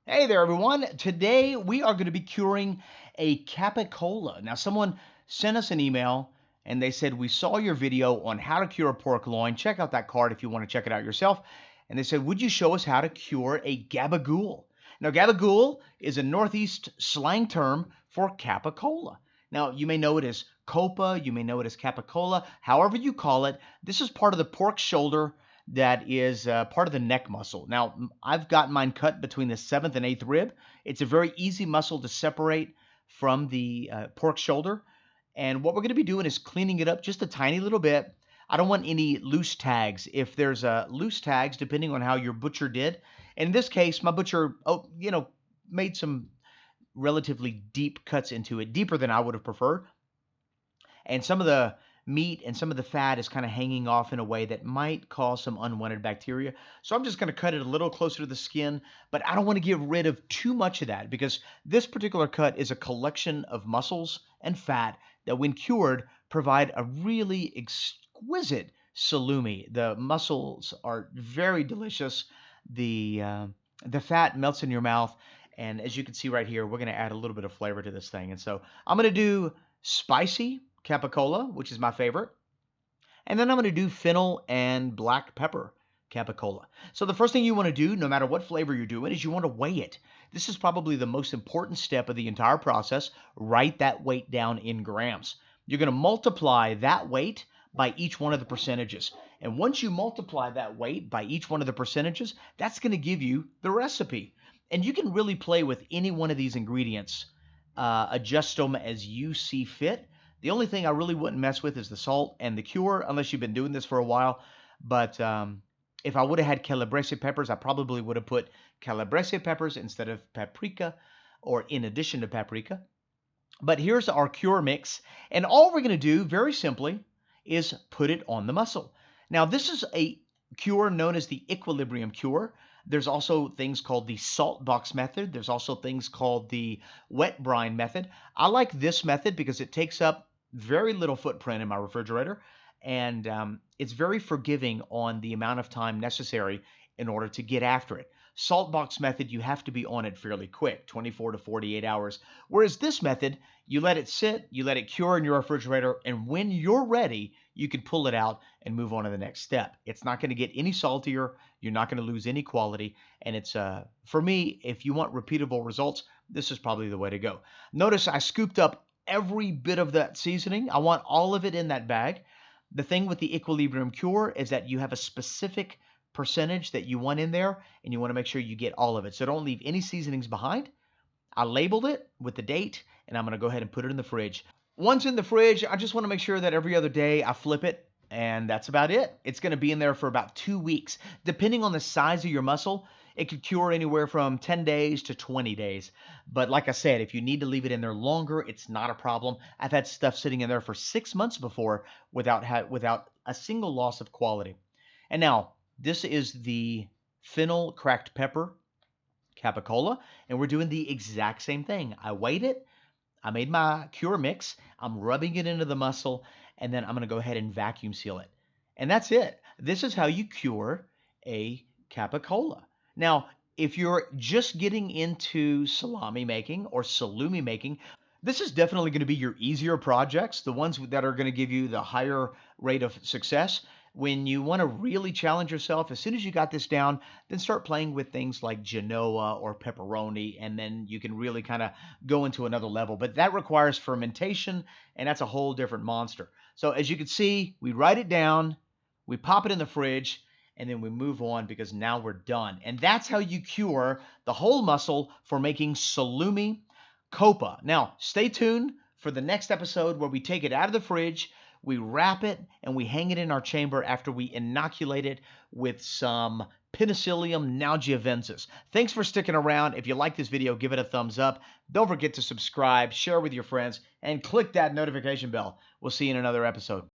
Hey there, everyone. Today we are going to be curing a Capicola. Now, someone sent us an email and they said, we saw your video on how to cure a pork loin. Check out that card if you want to check it out yourself. And they said, would you show us how to cure a gabagool? Now, gabagool is a Northeast slang term for Capicola. Now, you may know it as Coppa, you may know it as Capicola, however you call it. This is part of the pork shoulder that is part of the neck muscle. Now, I've got mine cut between the 7th and 8th rib. It's a very easy muscle to separate from the pork shoulder. And what we're going to be doing is cleaning it up just a tiny little bit. I don't want any loose tags. If there's loose tags, depending on how your butcher did. In this case, my butcher, made some relatively deep cuts into it, deeper than I would have preferred. And some of the meat and some of the fat is kind of hanging off in a way that might cause some unwanted bacteria. So I'm just going to cut it a little closer to the skin, but I don't want to get rid of too much of that because this particular cut is a collection of muscles and fat that when cured provide a really exquisite salumi. The muscles are very delicious. The fat melts in your mouth, and as you can see right here, we're going to add a little bit of flavor to this thing. And so I'm going to do spicy Capicola, which is my favorite. And then I'm going to do fennel and black pepper Capicola. So the first thing you want to do, no matter what flavor you're doing, is you want to weigh it. This is probably the most important step of the entire process. Write that weight down in grams. You're going to multiply that weight by each one of the percentages. And once you multiply that weight by each one of the percentages, that's going to give you the recipe. And you can really play with any one of these ingredients, adjust them as you see fit. The only thing I really wouldn't mess with is the salt and the cure, unless you've been doing this for a while. But if I would have had calabrese peppers, I probably would have put calabrese peppers instead of paprika or in addition to paprika. But here's our cure mix. And all we're going to do, very simply, is put it on the muscle. Now, this is a cure known as the equilibrium cure. There's also things called the salt box method. There's also things called the wet brine method. I like this method because it takes up very little footprint in my refrigerator, and it's very forgiving on the amount of time necessary in order to get after it. Salt box method, you have to be on it fairly quick, 24 to 48 hours. Whereas this method, you let it sit, you let it cure in your refrigerator, and when you're ready, you can pull it out and move on to the next step. It's not going to get any saltier. You're not going to lose any quality. And it's, for me, if you want repeatable results, this is probably the way to go. Notice I scooped up every bit of that seasoning. I want all of it in that bag. The thing with the equilibrium cure is that you have a specific percentage that you want in there, and you want to make sure you get all of it. So don't leave any seasonings behind. I labeled it with the date, and I'm going to go ahead and put it in the fridge. Once in the fridge, I just want to make sure that every other day I flip it, and that's about it. It's going to be in there for about 2 weeks. Depending on the size of your muscle, it could cure anywhere from 10 days to 20 days. But like I said, if you need to leave it in there longer, it's not a problem. I've had stuff sitting in there for 6 months before without a single loss of quality. And now, this is the fennel cracked pepper Capicola, and we're doing the exact same thing. I weighed it. I made my cure mix. I'm rubbing it into the muscle, and then I'm going to go ahead and vacuum seal it. And that's it. This is how you cure a Capicola. Now, if you're just getting into salami making or salumi making, this is definitely going to be your easier projects, the ones that are going to give you the higher rate of success. When you want to really challenge yourself, as soon as you got this down, then start playing with things like Genoa or pepperoni, and then you can really kind of go into another level. But that requires fermentation, and that's a whole different monster. So as you can see, we write it down, we pop it in the fridge, and then we move on because now we're done. And that's how you cure the whole muscle for making salumi Coppa. Now, stay tuned for the next episode where we take it out of the fridge, we wrap it, and we hang it in our chamber after we inoculate it with some Penicillium nalgiavensis. Thanks for sticking around. If you like this video, give it a thumbs up. Don't forget to subscribe, share with your friends, and click that notification bell. We'll see you in another episode.